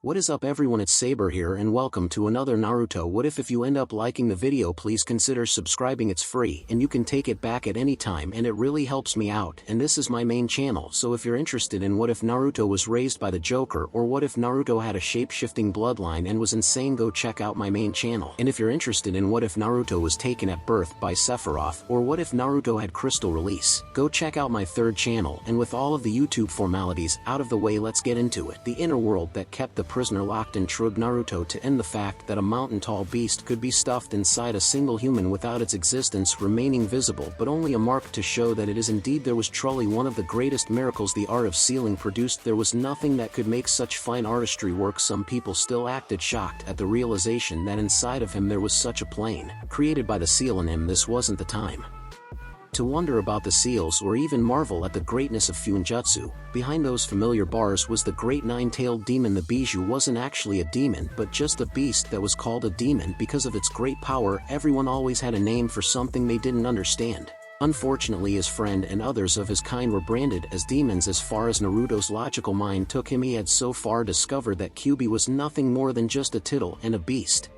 What is up everyone, it's Saber here and welcome to another Naruto What If you end up liking the video, please consider subscribing. It's free and you can take it back at any time and it really helps me out, and this is my main channel, so if you're interested in what if Naruto was raised by the Joker, or what if Naruto had a shape-shifting bloodline and was insane, go check out my main channel. And if you're interested in what if Naruto was taken at birth by Sephiroth, or what if Naruto had crystal release, go check out my third channel. And with all of the YouTube formalities out of the way, let's get into it. The inner world that kept the prisoner locked intrigued Naruto to end the fact that a mountain-tall beast could be stuffed inside a single human without its existence remaining visible, but only a mark to show that it is indeed there was truly one of the greatest miracles the art of sealing produced. There was nothing that could make such fine artistry work. Some people still acted shocked at the realization that inside of him there was such a plane, created by the seal in him. This wasn't the time to wonder about the seals or even marvel at the greatness of Fuinjutsu. Behind those familiar bars was the great nine-tailed demon. The Bijou wasn't actually a demon, but just a beast that was called a demon because of its great power. Everyone always had a name for something they didn't understand. Unfortunately, his friend and others of his kind were branded as demons. As far as Naruto's logical mind took him, he had so far discovered that Kyuubi was nothing more than just a tittle and a beast,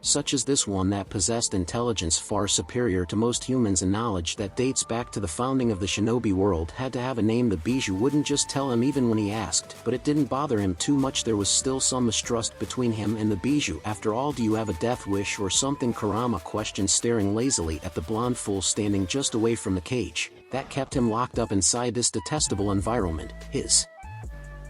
such as this one, that possessed intelligence far superior to most humans and knowledge that dates back to the founding of the shinobi world, had to have a name. The Bijou wouldn't just tell him even when he asked, but it didn't bother him too much. There was still some mistrust between him and the Bijou. After all, do you have a death wish or something? Kurama questioned, staring lazily at the blonde fool standing just away from the cage that kept him locked up inside this detestable environment. His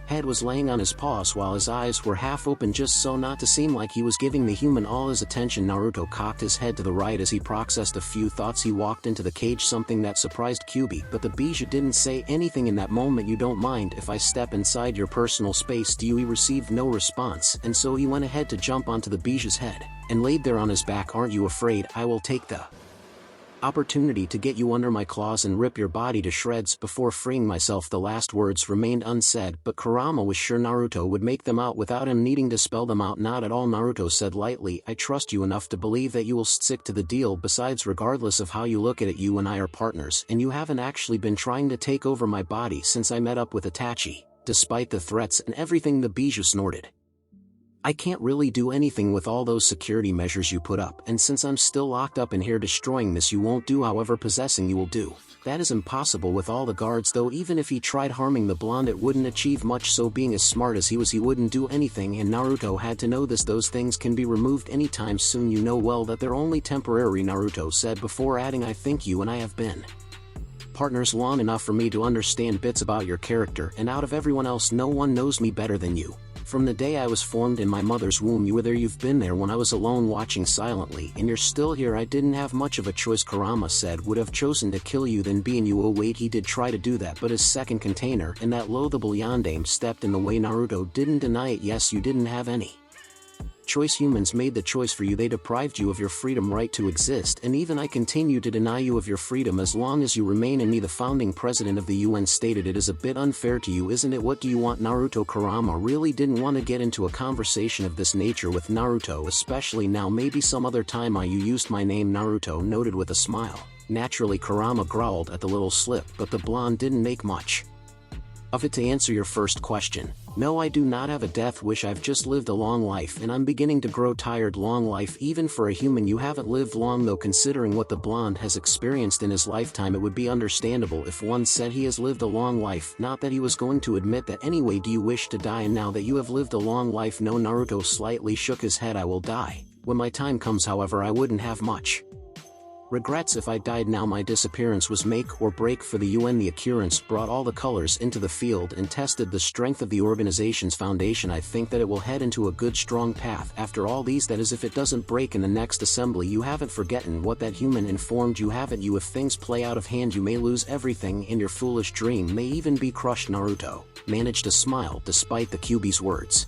head was laying on his paws while his eyes were half open, just so not to seem like he was giving the human all his attention. Naruto cocked his head to the right as he processed a few thoughts. He walked into the cage, something that surprised Kyuubi, but the Bijou didn't say anything in that moment. You don't mind if I step inside your personal space, do you? He received no response, and so he went ahead to jump onto the Bijou's head and laid there on his back. Aren't you afraid I will take the opportunity to get you under my claws and rip your body to shreds before freeing myself? The last words remained unsaid, but Kurama was sure Naruto would make them out without him needing to spell them out. Not at all, Naruto said lightly. I trust you enough to believe that you will stick to the deal. Besides, regardless of how you look at it, you and I are partners, and you haven't actually been trying to take over my body since I met up with Itachi. Despite the threats and everything, the Bijou snorted. I can't really do anything with all those security measures you put up, and since I'm still locked up in here, destroying this you won't do. However, possessing you will do. That is impossible with all the guards, though. Even if he tried harming the blonde, it wouldn't achieve much. So being as smart as he was, he wouldn't do anything, and Naruto had to know this. Those things can be removed anytime soon. You know well that they're only temporary, Naruto said, before adding, I think you and I have been partners long enough for me to understand bits about your character, and out of everyone else no one knows me better than you. From the day I was formed in my mother's womb, you were there. You've been there when I was alone watching silently, and you're still here. I didn't have much of a choice, Kurama said. Would have chosen to kill you than be in you. Oh wait, he did try to do that, but his second container and that loathable yandere stepped in the way. Naruto didn't deny it. Yes, you didn't have any choice. Humans made the choice for you. They deprived you of your freedom, right to exist, and even I continue to deny you of your freedom as long as you remain in me. The founding president of the UN stated it is a bit unfair to you, isn't it? What do you want, Naruto? Kurama really didn't want to get into a conversation of this nature with Naruto, especially now. Maybe some other time. You used my name, Naruto noted with a smile. Naturally, Kurama growled at the little slip, but the blonde didn't make much of it. To answer your first question, no, I do not have a death wish. I've just lived a long life and I'm beginning to grow tired. Long life, even for a human. You haven't lived long though, considering what the blonde has experienced in his lifetime. It would be understandable if one said he has lived a long life, not that he was going to admit that. Anyway, do you wish to die now that you have lived a long life? No, Naruto slightly shook his head. I will die when my time comes. However, I wouldn't have much regrets if I died now. My disappearance was make or break for the UN. The occurrence brought all the colors into the field and tested the strength of the organization's foundation. I think that it will head into a good strong path after all these. That is, if it doesn't break in the next assembly. You haven't forgotten what that human informed you, haven't you? If things play out of hand, you may lose everything, and your foolish dream may even be crushed. Naruto managed to smile despite the Kyuubi's words.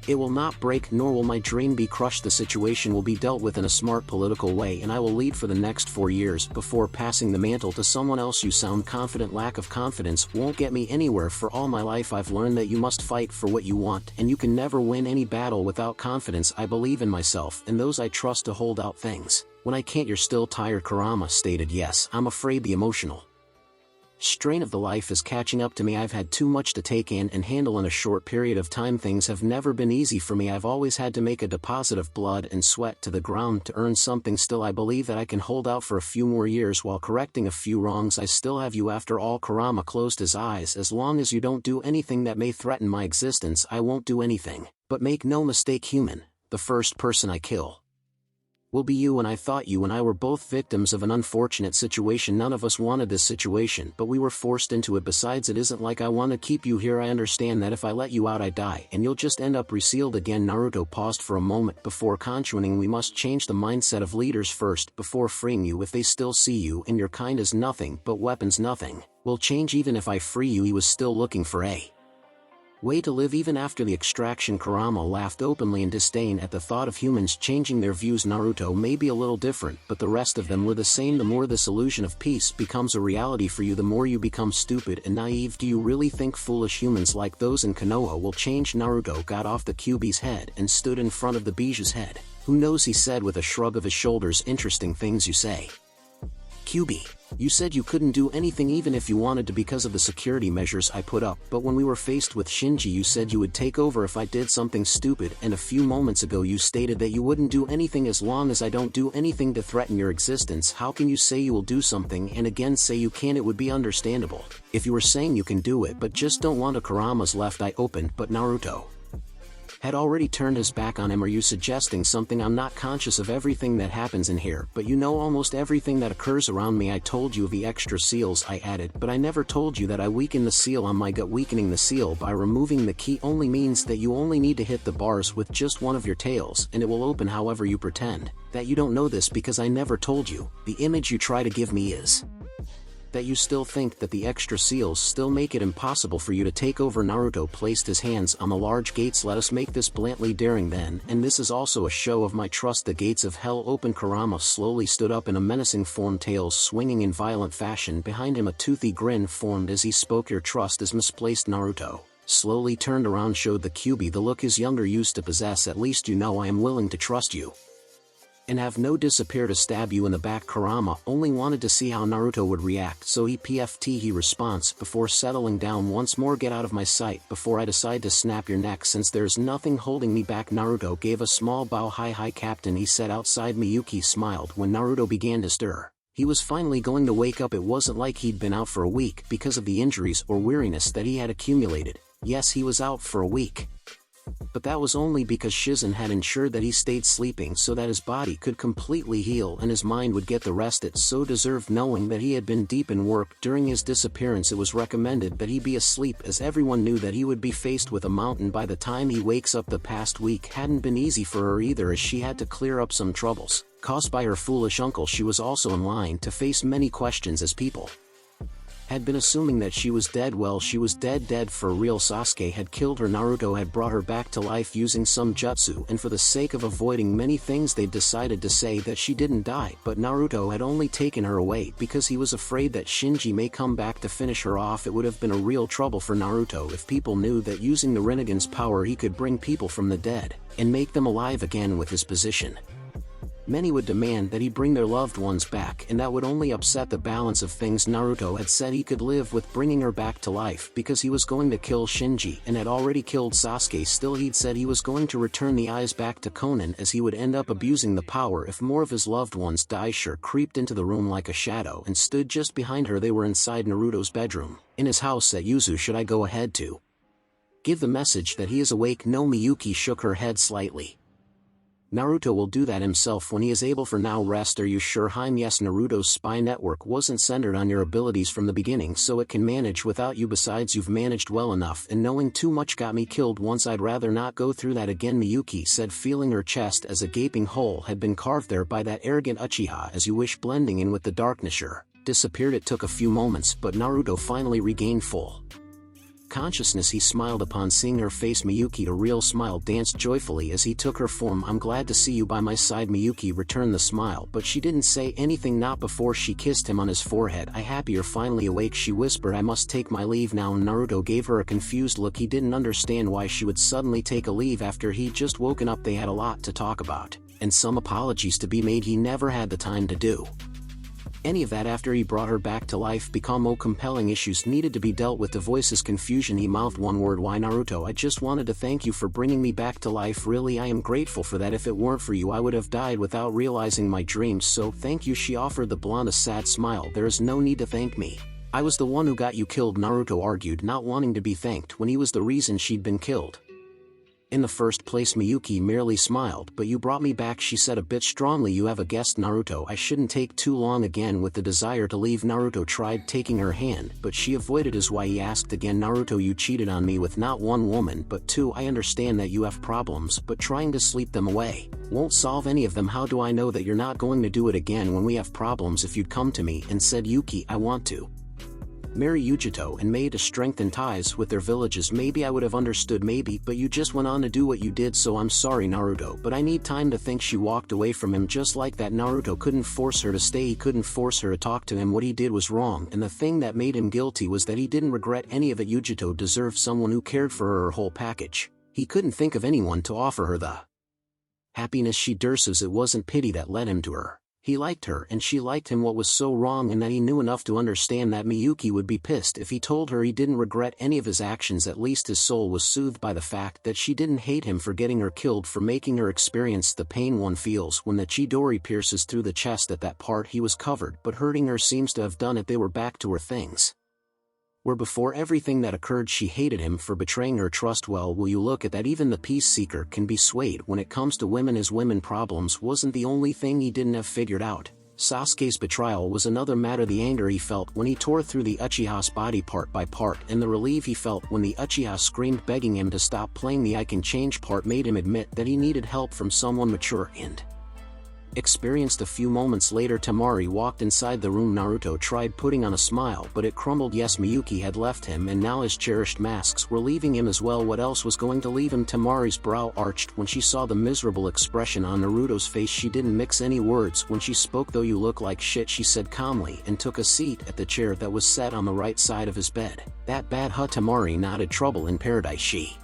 It will not break, nor will my dream be crushed. The situation will be dealt with in a smart political way, and I will lead for the next 4 years before passing the mantle to someone else. You sound confident. Lack of confidence won't get me anywhere. For all my life I've learned that you must fight for what you want, and you can never win any battle without confidence. I believe in myself and those I trust to hold out things when I can't. You're still tired, Kurama stated. Yes, I'm afraid the emotional Strain of the life is catching up to me. I've had too much to take in and handle in a short period of time. Things have never been easy for me. I've always had to make a deposit of blood and sweat to the ground to earn something. Still, I believe that I can hold out for a few more years while correcting a few wrongs. I still have you. After all, Kurama closed his eyes. As long as you don't do anything that may threaten my existence, I won't do anything. But make no mistake, human, the first person I kill will be you. And I thought you and I were both victims of an unfortunate situation. None of us wanted this situation, but we were forced into it. Besides, it isn't like I want to keep you here. I understand that if I let you out I die, and you'll just end up resealed again. Naruto paused for a moment before continuing. We must change the mindset of leaders first before freeing you. If they still see you and your kind as nothing but weapons, nothing will change. Even if I free you, he was still looking for a way to live even after the extraction. Kurama laughed openly in disdain at the thought of humans changing their views. Naruto may be a little different, but the rest of them were the same. The more this illusion of peace becomes a reality for you, the more you become stupid and naive. Do you really think foolish humans like those in Konoha will change? Naruto got off the Kyuubi's head and stood in front of the Biju's head. Who knows, he said with a shrug of his shoulders. Interesting things you say, Kyuubi. You said you couldn't do anything even if you wanted to because of the security measures I put up, but when we were faced with Shinji you said you would take over if I did something stupid, and a few moments ago you stated that you wouldn't do anything as long as I don't do anything to threaten your existence. How can you say you will do something and again say you can? It would be understandable if you were saying you can do it but just don't want to. Kurama's left eye opened, but Naruto had already turned his back on him. Are you suggesting something? I'm not conscious of everything that happens in here, but you know almost everything that occurs around me. I told you of the extra seals I added, but I never told you that I weakened the seal on my gut. Weakening the seal by removing the key only means that you only need to hit the bars with just one of your tails, and it will open. However, you pretend that you don't know this because I never told you. The image you try to give me is that you still think that the extra seals still make it impossible for you to take over. Naruto placed his hands on the large gates. Let us make this bluntly daring then, and this is also a show of my trust. The gates of hell open. Kurama slowly stood up in a menacing form, tails swinging in violent fashion. Behind him a toothy grin formed as he spoke. Your trust is misplaced. Naruto slowly turned around, showed the Kyuubi the look his younger used to possess. At least you know I am willing to trust you and have no disappear to stab you in the back. Kurama only wanted to see how Naruto would react, so he response before settling down once more. Get out of my sight before I decide to snap your neck, since there's nothing holding me back. Naruto gave a small bow. Hi Captain, he said. Outside, Miyuki smiled when Naruto began to stir. He was finally going to wake up. It wasn't like he'd been out for a week because of the injuries or weariness that he had accumulated. Yes, he was out for a week, but that was only because Shizen had ensured that he stayed sleeping so that his body could completely heal and his mind would get the rest it so deserved. Knowing that he had been deep in work during his disappearance, it was recommended that he be asleep, as everyone knew that he would be faced with a mountain by the time he wakes up. The past week hadn't been easy for her either, as she had to clear up some troubles caused by her foolish uncle. She was also in line to face many questions, as people had been assuming that she was dead. Well, she was dead for real. Sasuke had killed her. Naruto had brought her back to life using some jutsu, and for the sake of avoiding many things they decided to say that she didn't die, but Naruto had only taken her away because he was afraid that Shinji may come back to finish her off. It would have been a real trouble for Naruto if people knew that using the Rinnegan's power he could bring people from the dead and make them alive again with his position. Many would demand that he bring their loved ones back, and that would only upset the balance of things. Naruto had said he could live with bringing her back to life because he was going to kill Shinji and had already killed Sasuke. Still, he'd said he was going to return the eyes back to Konan, as he would end up abusing the power if more of his loved ones die. Sure creeped into the room like a shadow and stood just behind her. They were inside Naruto's bedroom in his house at Yuzu. Should I go ahead to give the message that he is awake? No. Miyuki shook her head slightly. Naruto will do that himself when he is able. For now, rest. Are you sure? Yes. Naruto's spy network wasn't centered on your abilities from the beginning, so it can manage without you. Besides, you've managed well enough, and knowing too much got me killed once. I'd rather not go through that again, Miyuki said, feeling her chest as a gaping hole had been carved there by that arrogant Uchiha. As you wish. Blending in with the darkness, sure disappeared. It took a few moments, but Naruto finally regained full consciousness. He smiled upon seeing her face. Miyuki, a real smile danced joyfully as he took her form. I'm glad to see you by my side. Miyuki returned the smile, but she didn't say anything, not before she kissed him on his forehead. I happy you're finally awake, she whispered. I must take my leave now. Naruto gave her a confused look. He didn't understand why she would suddenly take a leave after he'd just woken up. They had a lot to talk about, and some apologies to be made he never had the time to do. Any of that after he brought her back to life become more compelling issues needed to be dealt with. To voice his confusion he mouthed one word, "Why Naruto, I just wanted to thank you for bringing me back to life. Really, I am grateful for that. If it weren't for you I would have died without realizing my dreams, so thank you." She offered the blonde a sad smile. "There is no need to thank me. I was the one who got you killed," Naruto argued, not wanting to be thanked when he was the reason she'd been killed. "In the first place," Miyuki merely smiled. "But you brought me back," she said a bit strongly. "You have a guest, Naruto. I shouldn't take too long." Again with the desire to leave, Naruto tried taking her hand, but she avoided his why. He asked again, "Naruto, you cheated on me with not one woman but two. I understand that you have problems, but trying to sleep them away won't solve any of them. How do I know that you're not going to do it again when we have problems? If you'd come to me and said, 'Yuki, I want to marry Ujito,' and made to strengthen ties with their villages, maybe I would have understood, maybe, but you just went on to do what you did, so I'm sorry, Naruto, but I need time to think." She walked away from him just like that. Naruto couldn't force her to stay, he couldn't force her to talk to him. What he did was wrong, and the thing that made him guilty was that he didn't regret any of it. Ujito deserved someone who cared for her whole package. He couldn't think of anyone to offer her the happiness she deserves. It wasn't pity that led him to her. He liked her and she liked him. What was so wrong in that? He knew enough to understand that Miyuki would be pissed if he told her he didn't regret any of his actions. At least his soul was soothed by the fact that she didn't hate him for getting her killed, for making her experience the pain one feels when the Chidori pierces through the chest. At that part he was covered, but hurting her seems to have done it. They were back to where things where before everything that occurred. She hated him for betraying her trust. Well, will you look at that? Even the peace seeker can be swayed when it comes to women. His women problems wasn't the only thing he didn't have figured out. Sasuke's betrayal was another matter. The anger he felt when he tore through the Uchiha's body part by part, and the relief he felt when the Uchiha screamed begging him to stop playing the "I can change" part made him admit that he needed help from someone mature and experienced. A few moments later Temari walked inside the room. Naruto tried putting on a smile, but it crumbled. Yes, Miyuki had left him, and now his cherished masks were leaving him as well. What else was going to leave him? Temari's brow arched when she saw the miserable expression on Naruto's face. She didn't mix any words when she spoke. "Though you look like shit," she said calmly, and took a seat at the chair that was set on the right side of his bed. "That bad, huh?" Temari nodded. "Trouble in paradise." She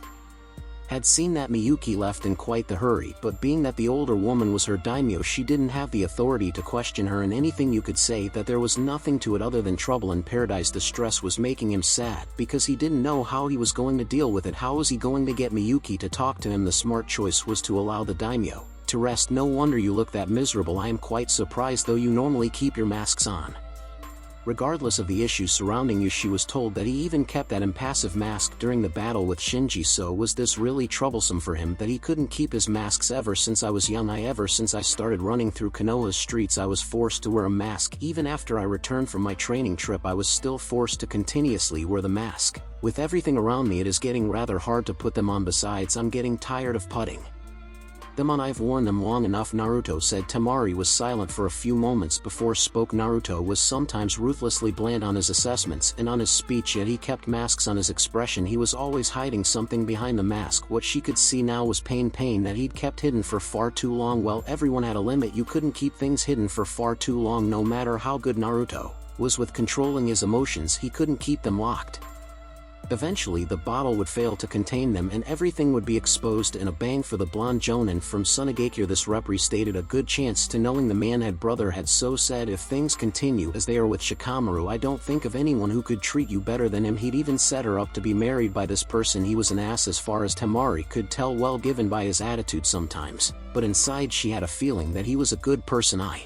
had seen that Miyuki left in quite the hurry, but being that the older woman was her daimyo, she didn't have the authority to question her, and anything you could say that there was nothing to it other than trouble in paradise. The stress was making him sad because he didn't know how he was going to deal with it. How was he going to get Miyuki to talk to him? The smart choice was to allow the daimyo to rest. "No wonder you look that miserable. I am quite surprised, though you normally keep your masks on regardless of the issues surrounding you." She was told that he even kept that impassive mask during the battle with Shinji. So was this really troublesome for him that he couldn't keep his masks? "Ever since I was young, ever since I started running through Konoha's streets, I was forced to wear a mask. Even after I returned from my training trip I was still forced to continuously wear the mask. With everything around me it is getting rather hard to put them on. Besides, I'm getting tired of putting them on. I've worn them long enough," Naruto said. Temari was silent for a few moments before spoke. Naruto was sometimes ruthlessly bland on his assessments and on his speech, yet he kept masks on his expression. He was always hiding something behind the mask. What she could see now was pain that he'd kept hidden for far too long. Well, everyone had a limit. You couldn't keep things hidden for far too long. No matter how good Naruto was with controlling his emotions, he couldn't keep them locked. Eventually the bottle would fail to contain them and everything would be exposed. And a bang for the blonde Jonin from Sunagakure. This repri stated a good chance to knowing the man had brother had so said, "If things continue as they are with Shikamaru, I don't think of anyone who could treat you better than him. He'd even set her up to be married by this person." He was an ass as far as Temari could tell, well given by his attitude sometimes, but inside she had a feeling that he was a good person. "I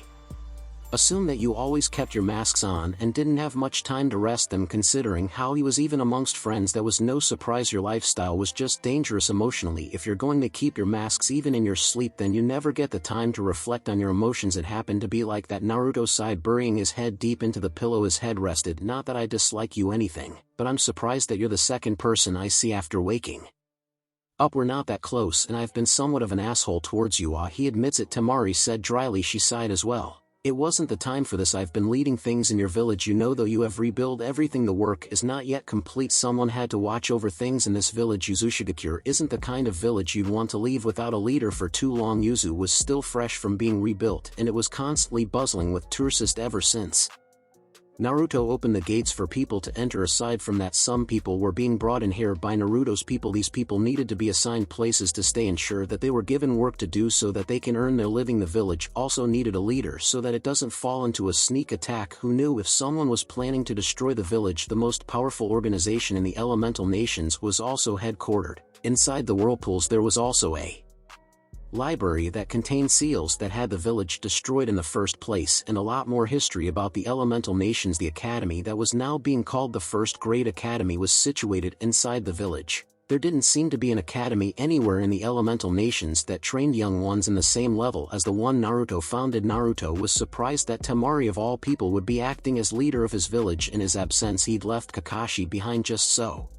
assume that you always kept your masks on and didn't have much time to rest them. Considering how he was even amongst friends, that was no surprise. Your lifestyle was just dangerous emotionally. If you're going to keep your masks even in your sleep, then you never get the time to reflect on your emotions." It happened to be like that. Naruto sighed, burying his head deep into the pillow. His head rested. "Not that I dislike you anything, but I'm surprised that you're the second person I see after waking up. We're not that close and I've been somewhat of an asshole towards you." He admits it," Temari said dryly. She sighed as well. "It wasn't the time for this. I've been leading things in your village. You know, though you have rebuilt everything, the work is not yet complete. Someone had to watch over things in this village. Uchiha isn't the kind of village you'd want to leave without a leader for too long." Yuzu was still fresh from being rebuilt and it was constantly buzzing with tourists ever since Naruto opened the gates for people to enter. Aside from that, some people were being brought in here by Naruto's people. These people needed to be assigned places to stay, ensure that they were given work to do so that they can earn their living. The village also needed a leader so that it doesn't fall into a sneak attack. Who knew if someone was planning to destroy the village? The most powerful organization in the elemental nations was also headquartered. Inside the whirlpools there was also a library that contained seals that had the village destroyed in the first place, and a lot more history about the elemental nations. The academy that was now being called the First Great Academy was situated inside the village. There didn't seem to be an academy anywhere in the elemental nations that trained young ones in the same level as the one Naruto founded. Naruto was surprised that Temari of all people would be acting as leader of his village. In his absence he'd left Kakashi behind just so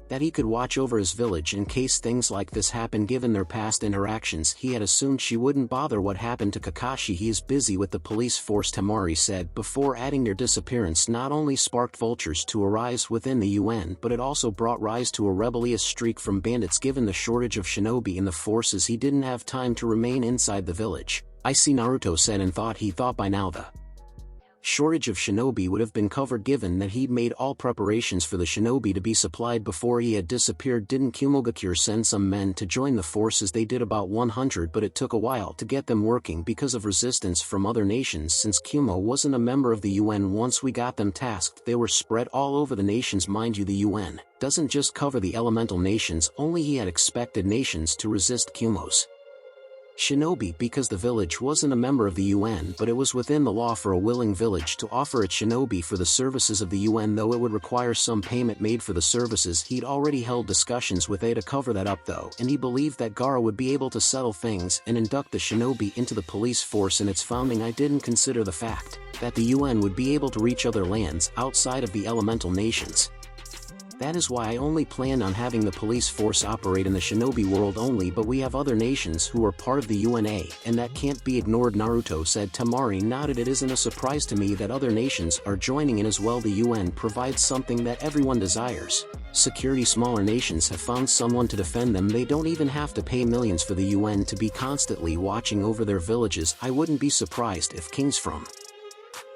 that he could watch over his village in case things like this happened. Given their past interactions, he had assumed she wouldn't bother what happened to Kakashi. He is busy with the police force, Temari said, before adding their disappearance not only sparked vultures to arise within the UN, but it also brought rise to a rebellious streak from bandits. Given the shortage of shinobi in the forces, he didn't have time to remain inside the village. I see, Naruto said, and he thought by now the shortage of shinobi would have been covered given that he'd made all preparations for the shinobi to be supplied before he had disappeared. Didn't Kumogakure send some men to join the forces? They did, about 100, but it took a while to get them working because of resistance from other nations. Since Kumo wasn't a member of the UN, once we got them tasked, they were spread all over the nations. Mind you, the UN doesn't just cover the elemental nations, only he had expected nations to resist Kumo's shinobi because the village wasn't a member of the UN, but it was within the law for a willing village to offer its shinobi for the services of the UN, though it would require some payment made for the services. He'd already held discussions with A to cover that up though, and he believed that Gaara would be able to settle things and induct the shinobi into the police force in its founding. I didn't consider the fact that the UN would be able to reach other lands outside of the elemental nations. That is why I only planned on having the police force operate in the shinobi world only, but we have other nations who are part of the UNA, and that can't be ignored, Naruto said. Temari nodded. It isn't a surprise to me that other nations are joining in as well. The UN provides something that everyone desires: security. Smaller nations have found someone to defend them. They don't even have to pay millions for the UN to be constantly watching over their villages. I wouldn't be surprised if kings from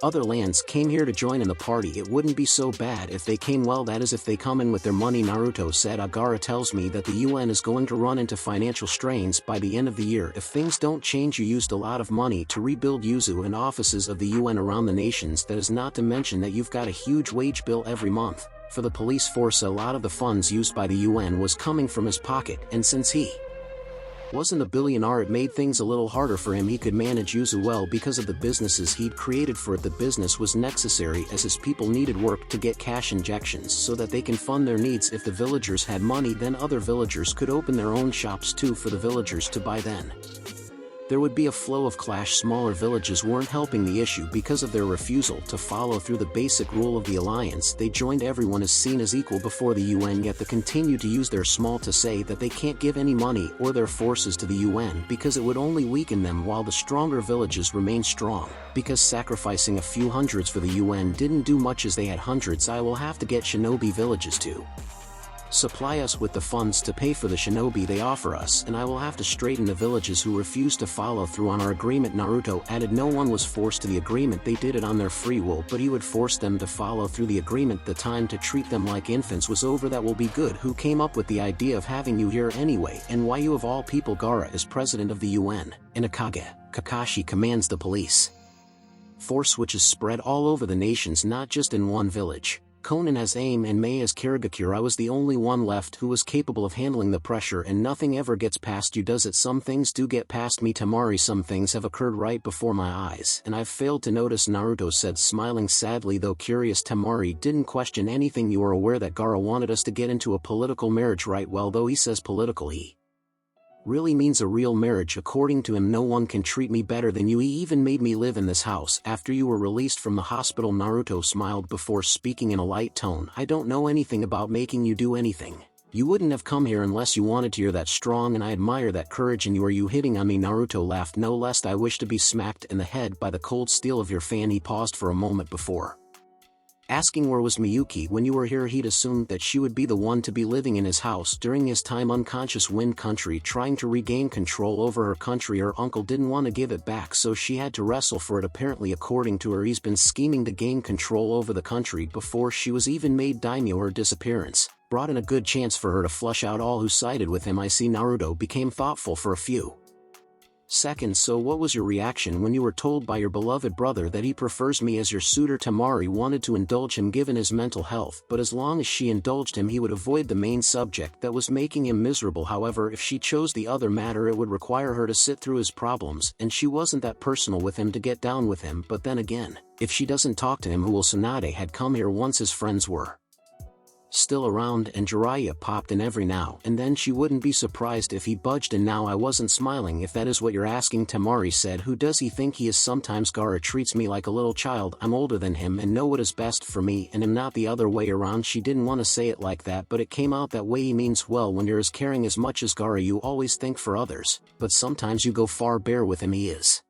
other lands came here to join in the party. It wouldn't be so bad if they came. Well, that is if they come in with their money, Naruto said. Gaara tells me that the UN is going to run into financial strains by the end of the year if things don't change. You used a lot of money to rebuild Yuzu and offices of the UN around the nations. That is not to mention that you've got a huge wage bill every month. For the police force, a lot of the funds used by the UN was coming from his pocket, and since he wasn't a billionaire, it made things a little harder for him. He could manage Yuzu well because of the businesses he'd created for it. The business was necessary as his people needed work to get cash injections so that they can fund their needs. If the villagers had money, then other villagers could open their own shops too for the villagers to buy. Then there would be a flow of clash. Smaller villages weren't helping the issue because of their refusal to follow through the basic rule of the alliance. They joined. Everyone is seen as equal before the UN, yet they continue to use their small to say that they can't give any money or their forces to the UN because it would only weaken them, while the stronger villages remain strong. Because sacrificing a few hundreds for the UN didn't do much, as they had hundreds. I will have to get shinobi villages to supply us with the funds to pay for the shinobi they offer us, and I will have to straighten the villages who refuse to follow through on our agreement, Naruto added. No one was forced to the agreement. They did it on their free will, but he would force them to follow through the agreement. The time to treat them like infants was over. That will be good. Who came up with the idea of having you here anyway, and why you of all people? Gaara is president of the UN, and Hokage Kakashi commands the police force, which is spread all over the nations, not just in one village. Konan has aim and Mei as Karagakure. I was the only one left who was capable of handling the pressure, and nothing ever gets past you, does it? Some things do get past me, Temari. Some things have occurred right before my eyes, and I've failed to notice, Naruto said, smiling sadly though curious. Temari didn't question anything. You are aware that Gaara wanted us to get into a political marriage, right? Well, though he says political, he really means a real marriage. According to him, no one can treat me better than you. He even made me live in this house after you were released from the hospital. Naruto smiled before speaking in a light tone. I don't know anything about making you do anything. You wouldn't have come here unless you wanted to. You're that strong, and I admire that courage. And you, are you hitting on me? Naruto laughed. No, lest I wish to be smacked in the head by the cold steel of your fan. He paused for a moment before Asking where was Miyuki when you were here, he'd assumed that she would be the one to be living in his house during his time unconscious Wind Country, trying to regain control over her country. Her uncle didn't want to give it back, so she had to wrestle for it. Apparently, according to her, he's been scheming to gain control over the country before she was even made daimyo. Her disappearance brought in a good chance for her to flush out all who sided with him. I see. Naruto became thoughtful for a few seconds. So what was your reaction when you were told by your beloved brother that he prefers me as your suitor? Temari wanted to indulge him given his mental health, but as long as she indulged him he would avoid the main subject that was making him miserable. However, if she chose the other matter, it would require her to sit through his problems, and she wasn't that personal with him to get down with him. But then again, if she doesn't talk to him, who will? Tsunade had come here once his friends were still around, and Jiraiya popped in every now and then. She wouldn't be surprised if he budged in now. I wasn't smiling, if that is what you're asking. Temari said. Who does he think he is? Sometimes Gaara treats me like a little child. I'm older than him and know what is best for me, and am not the other way around. She didn't want to say it like that, but it came out that way. He means well. When you're as caring as much as Gaara, you always think for others, but sometimes you go far. Bear with him, he is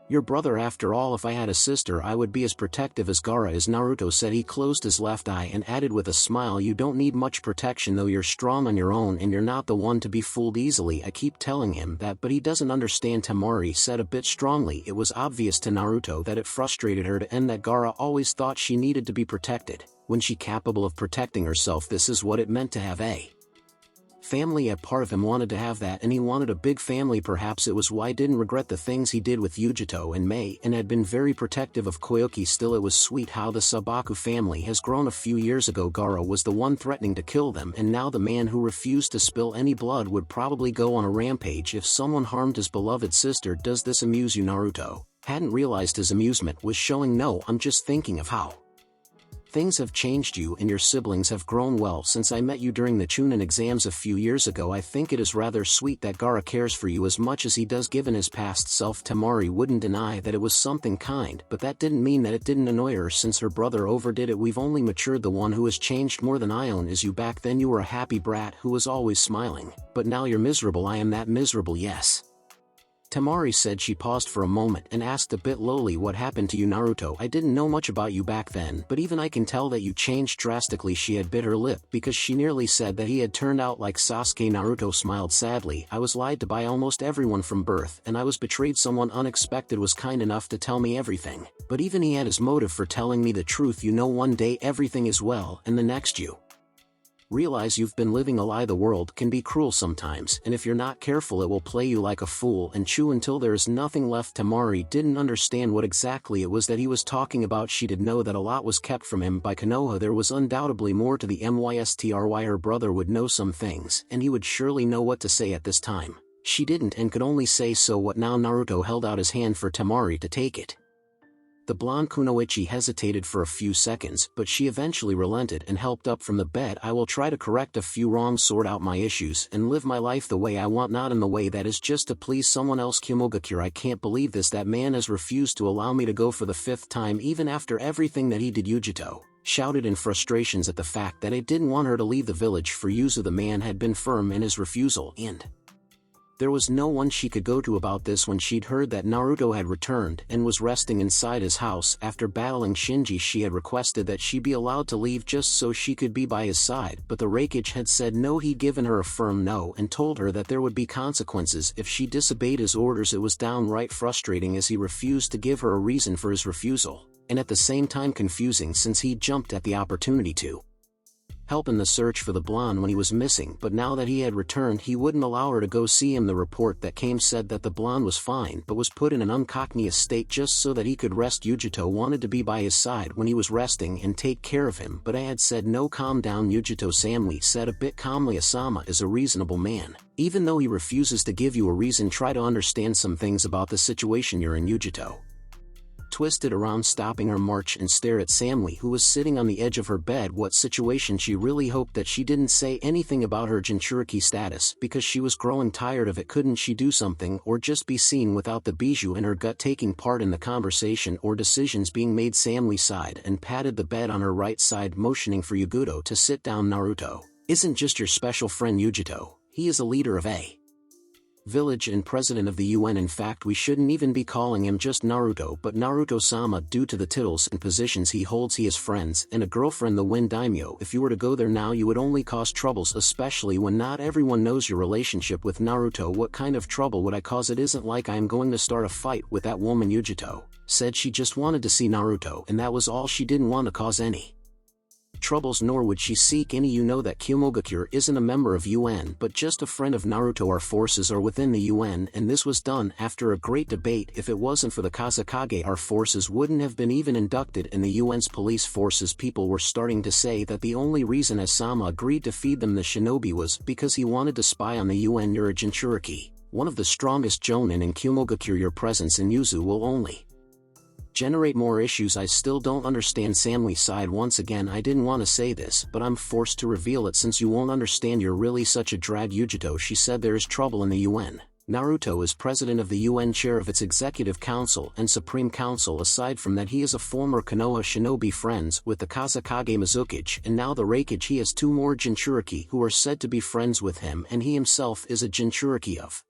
your brother after all. If I had a sister, I would be as protective as Gaara is. Naruto said. He closed his left eye and added with a smile, you don't need much protection though. You're strong on your own and you're not the one to be fooled easily. I keep telling him that, but he doesn't understand. Temari said a bit strongly. It was obvious to Naruto that it frustrated her to end that Gaara always thought she needed to be protected, when she capable of protecting herself. This is what it meant to have a family. A part of him wanted to have that, and he wanted a big family. Perhaps it was why he didn't regret the things he did with Yujito and Mei, and had been very protective of Koyoki. Still, it was sweet how the Sabaku family has grown. A few years ago Gaara was the one threatening to kill them, and now the man who refused to spill any blood would probably go on a rampage if someone harmed his beloved sister. Does this amuse you? Naruto hadn't realized his amusement was showing. No, I'm just thinking of how things have changed. You and your siblings have grown well since I met you during the Chunin exams a few years ago. I think it is rather sweet that Gaara cares for you as much as he does given his past self. Temari wouldn't deny that it was something kind, but that didn't mean that it didn't annoy her since her brother overdid it. We've only matured. The one who has changed more than Ion is you. Back then you were a happy brat who was always smiling, but now you're miserable. I am that miserable? Yes, Temari said. She paused for a moment and asked a bit lowly, what happened to you? Naruto, I didn't know much about you back then, but even I can tell that you changed drastically. She had bit her lip because she nearly said that he had turned out like Sasuke. Naruto smiled sadly. I was lied to by almost everyone from birth, and I was betrayed. Someone unexpected was kind enough to tell me everything, but even he had his motive for telling me the truth. You know, one day everything is well, and the next you realize you've been living a lie. The world can be cruel sometimes, and if you're not careful it will play you like a fool and chew until there is nothing left. Temari didn't understand what exactly it was that he was talking about. She did know that a lot was kept from him by Konoha. There was undoubtedly more to the mystry. Her brother would know some things, and he would surely know what to say at this time. She didn't and could only say, so what now? Naruto held out his hand for Temari to take it. The blonde kunoichi hesitated for a few seconds, but she eventually relented and helped up from the bed. I will try to correct a few wrongs, sort out my issues, and live my life the way I want, not in the way that is just to please someone else. Kumogakure, I can't believe this. That man has refused to allow me to go for the 5th time, even after everything that he did. Yujito shouted in frustrations at the fact that it didn't want her to leave the village for Yuzu. The man had been firm in his refusal, and there was no one she could go to about this. When she'd heard that Naruto had returned and was resting inside his house after battling Shinji, she had requested that she be allowed to leave just so she could be by his side, but the Raikage had said no. He'd given her a firm no and told her that there would be consequences if she disobeyed his orders. It was downright frustrating as he refused to give her a reason for his refusal, and at the same time confusing since he'd jumped at the opportunity to help in the search for the blonde when he was missing, but now that he had returned he wouldn't allow her to go see him. The report that came said that the blonde was fine but was put in an unconscious state just so that he could rest. Yujito wanted to be by his side when he was resting and take care of him, but I had said no. Calm down, Yujito Samly said a bit calmly. Asama is a reasonable man. Even though he refuses to give you a reason, try to understand some things about the situation you're in. Yujito twisted around, stopping her march, and stared at Samly, who was sitting on the edge of her bed. What situation? She really hoped that she didn't say anything about her Jinchuriki status because she was growing tired of it. Couldn't she do something or just be seen without the bijou in her gut taking part in the conversation or decisions being made? Samly sighed and patted the bed on her right side, motioning for Yuguto to sit down. Naruto isn't just your special friend Yujito, he is a leader of a village and president of the UN. In fact, we shouldn't even be calling him just Naruto but Naruto-sama due to the titles and positions he holds. He has friends and a girlfriend, the Wind Daimyo. If you were to go there now you would only cause troubles, especially when not everyone knows your relationship with Naruto. What kind of trouble would I cause? It isn't like I am going to start a fight with that woman. Yujito said she just wanted to see Naruto and that was all. She didn't want to cause any troubles, nor would she seek any. You know that Kyomogakure isn't a member of UN but just a friend of Naruto. Our forces are within the UN and this was done after a great debate. If it wasn't for the Kazekage our forces wouldn't have been even inducted in the UN's police forces. People were starting to say that the only reason Asama agreed to feed them the shinobi was because he wanted to spy on the UN. You're a Jinchuriki, one of the strongest jonin in Kyomogakure. Your presence in Yuzu will only generate more issues. I still don't understand. Samui sighed once again. I didn't want to say this but I'm forced to reveal it since you won't understand. You're really such a drag. Yujito, she said, there is trouble in the UN. Naruto is president of the UN, chair of its executive council and supreme council. Aside from that he is a former Konoha shinobi, friends with the Kazekage Mizukage and now the Reikage. He has two more Jinchuriki who are said to be friends with him and he himself is a Jinchuriki of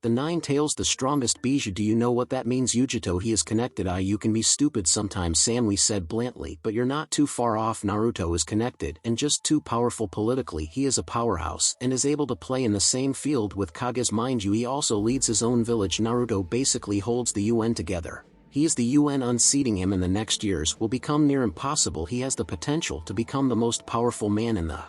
the Nine Tails, the strongest Bijou. Do you know what that means? Yujito, he is connected. You can be stupid sometimes, Samui said bluntly, but you're not too far off. Naruto is connected and just too powerful politically. He is a powerhouse and is able to play in the same field with Kages. Mind you, he also leads his own village. Naruto basically holds the UN together. He is the UN. Unseating him in the next years will become near impossible. He has the potential to become the most powerful man in the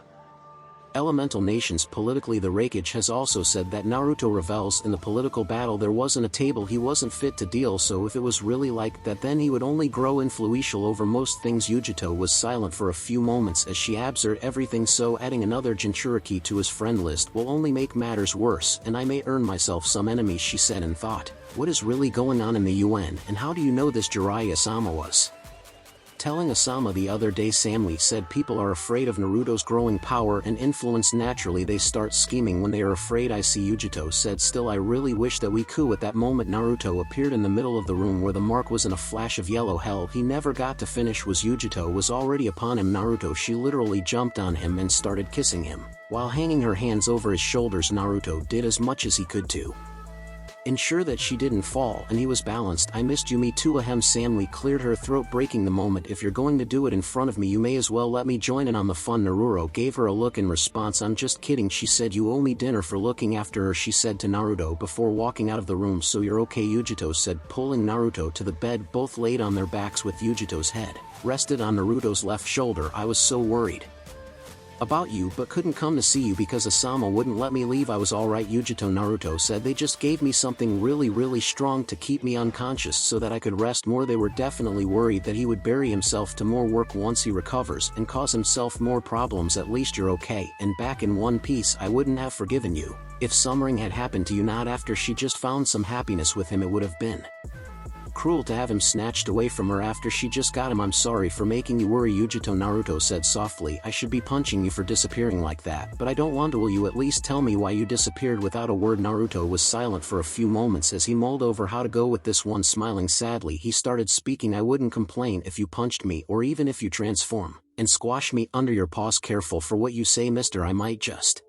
elemental nations. Politically, the Reikage has also said that Naruto revels in the political battle. There wasn't a table he wasn't fit to deal, so if it was really like that then he would only grow influential over most things. Yujito was silent for a few moments as she absorbed everything. So adding another Jinchuriki to his friend list will only make matters worse and I may earn myself some enemies, she said in thought. What is really going on in the UN and how do you know this? Jiraiya-sama was telling Asama the other day. Samui said people are afraid of Naruto's growing power and influence. Naturally they start scheming when they are afraid. I see, Yujito said. Still, I really wish that we could. At that moment Naruto appeared in the middle of the room where the mark was in a flash of yellow. Hell, he never got to finish. Was Yujito was already upon him. Naruto, she literally jumped on him and started kissing him. While hanging her hands over his shoulders, Naruto did as much as he could to ensure that she didn't fall and he was balanced. I missed you. Me too. Ahem. Samui cleared her throat, breaking the moment. If you're going to do it in front of me you may as well let me join in on the fun. Naruro gave her a look in response. I'm just kidding, she said. You owe me dinner for looking after her, she said to Naruto before walking out of the room. So you're okay, Yujito said, pulling Naruto to the bed. Both laid on their backs with Yujito's head rested on Naruto's left shoulder. I was so worried about you but couldn't come to see you because Asama wouldn't let me leave. I was alright, Yujito, Naruto said. They just gave me something really strong to keep me unconscious so that I could rest more. They were definitely worried that he would bury himself to more work once he recovers and cause himself more problems. At least you're okay and back in one piece. I wouldn't have forgiven you if something had happened to you. Not after she just found some happiness with him. It would have been cruel to have him snatched away from her after she just got him. I'm sorry for making you worry, Yujito, Naruto said softly. I should be punching you for disappearing like that, but I don't want to. Will you at least tell me why you disappeared? Without a word, Naruto was silent for a few moments as he mulled over how to go with this one. Smiling sadly, he started speaking. I wouldn't complain if you punched me or even if you transform and squash me under your paws. Careful for what you say, mister. I might just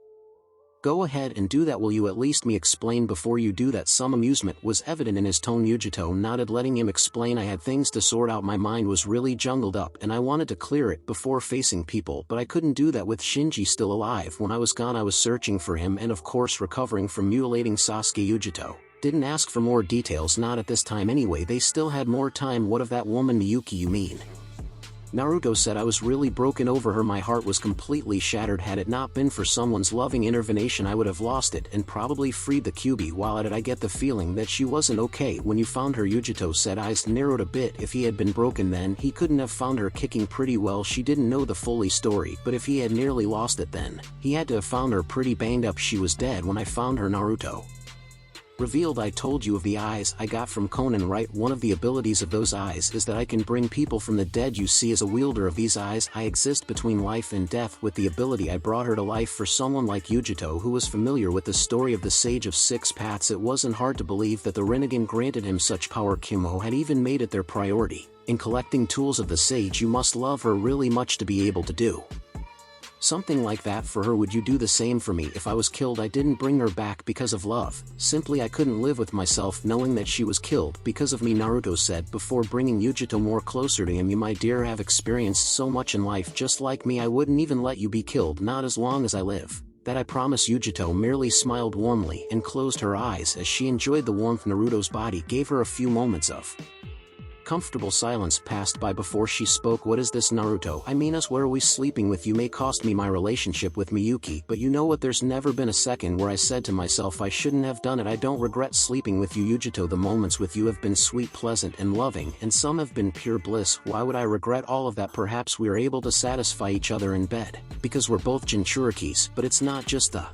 go ahead and do that. Will you at least me explain before you do that? Some amusement was evident in his tone. Yujito nodded, letting him explain. I had things to sort out. My mind was really jungled up and I wanted to clear it before facing people, but I couldn't do that with Shinji still alive. When I was gone I was searching for him and of course recovering from mutilating Sasuke. Yujito didn't ask for more details, not at this time anyway. They still had more time. What of that woman Miyuki you mean? Naruto said. I was really broken over her. My heart was completely shattered. Had it not been for someone's loving intervention I would have lost it and probably freed the Kyuubi. While at it I get the feeling that she wasn't okay when you found her. Yujito said. Eyes narrowed a bit. If he had been broken then he couldn't have found her kicking pretty well. She didn't know the fully story, but if he had nearly lost it then he had to have found her pretty banged up. She was dead when I found her, Naruto revealed. I told you of the eyes I got from Conan, right? One of the abilities of those eyes is that I can bring people from the dead. You see, as a wielder of these eyes I exist between life and death. With the ability I brought her to life. For someone like Yujito who was familiar with the story of the Sage of Six Paths, it wasn't hard to believe that the Rinnegan granted him such power. Kumo had even made it their priority in collecting tools of the sage. You must love her really much to be able to do Something like that for her. Would you do the same for me if I was killed? I didn't bring her back because of love. Simply I couldn't live with myself knowing that she was killed because of me, Naruto said before bringing Yujito more closer to him. You, my dear, have experienced so much in life just like me. I wouldn't even let you be killed, not as long as I live. That I promise. Yujito merely smiled warmly and closed her eyes as she enjoyed the warmth Naruto's body gave her. A few moments of comfortable silence passed by before she spoke. What is this, Naruto? I mean us. Where are we sleeping with? You may cost me my relationship with Miyuki, but you know what, there's never been a second where I said to myself I shouldn't have done it. I don't regret sleeping with you, Yujito. The moments with you have been sweet, pleasant and loving, and some have been pure bliss. Why would I regret all of that? Perhaps we are able to satisfy each other in bed, because we're both Jinchurikis, but it's not just the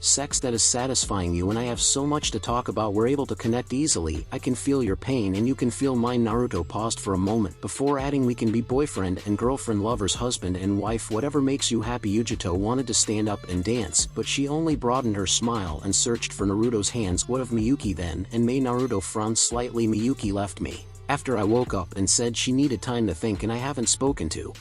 sex that is satisfying you and I have so much to talk about. We're able to connect easily. I can feel your pain and you can feel mine. Naruto paused for a moment before adding, we can be boyfriend and girlfriend, lovers, husband and wife, whatever makes you happy. Yujito wanted to stand up and dance, but she only broadened her smile and searched for Naruto's hands. What of Miyuki then? And May? Naruto frowned slightly. Miyuki left me after I woke up and said she needed time to think and I haven't spoken to.